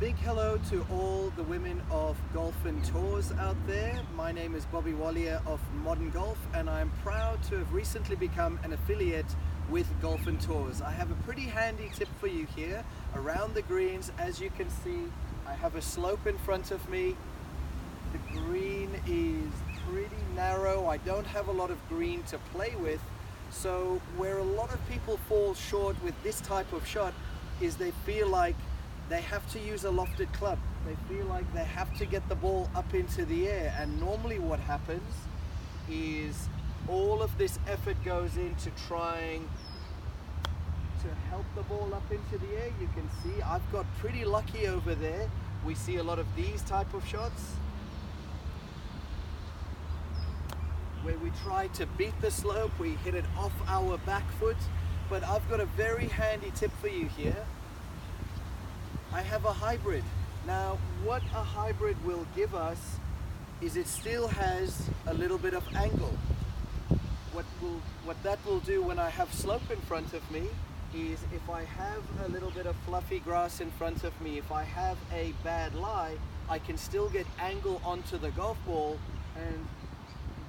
big hello to all the women of golf and tours out there. My name is Bobby Walia of Modern Golf, and I'm proud to have recently become an affiliate with Golf and Tours. I have a pretty handy tip for you here around the greens. As you can see, I have a slope in front of me. The green is pretty narrow. I don't have a lot of green to play with. So where a lot of people fall short with this type of shot is they feel like they have to use a lofted club. They feel like they have to get the ball up into the air, and normally what happens is all of this effort goes into trying to help the ball up into the air. You can see I've got pretty lucky over there. We see a lot of these type of shots where we try to beat the slope, we hit it off our back foot. But I've got a very handy tip for you here. I have a hybrid. Now, what a hybrid will give us is it still has a little bit of angle. What that will do when I have slope in front of me is if I have a little bit of fluffy grass in front of me, if I have a bad lie, I can still get angle onto the golf ball. And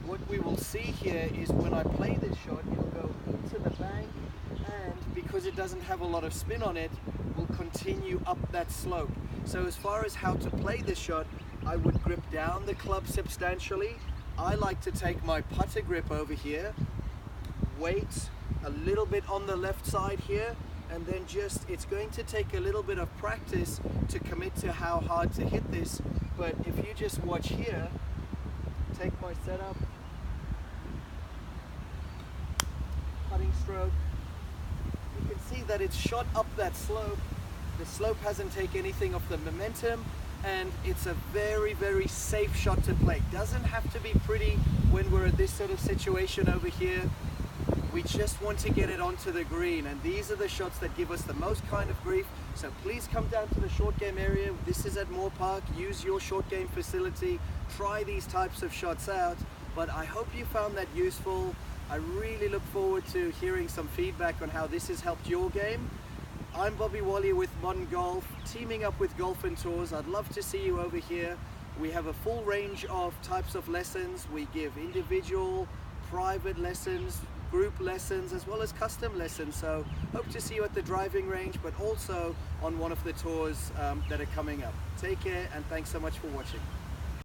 what we will see here is when I play this shot, it'll go into the bank, and because it doesn't have a lot of spin on it, will continue up that slope. So as far as how to play this shot, I would grip down the club substantially. I like to take my putter grip over here, weight a little bit on the left side here, and then it's going to take a little bit of practice to commit to how hard to hit this. But if you just watch here, take my setup, putting stroke, you can see that it's shot up that slope. The slope hasn't taken anything of the momentum, and it's a very, very safe shot to play. Doesn't have to be pretty when we're in this sort of situation over here. We just want to get it onto the green, and these are the shots that give us the most kind of grief. So please come down to the short game area. This is at Moore Park. Use your short game facility. Try these types of shots out. But I hope you found that useful. I really look forward to hearing some feedback on how this has helped your game. I'm Bobby Walia with Modern Golf, teaming up with Golf and Tours. I'd love to see you over here. We have a full range of types of lessons. We give individual, private lessons, group lessons, as well as custom lessons. So hope to see you at the driving range, but also on one of the tours that are coming up. Take care, and thanks so much for watching.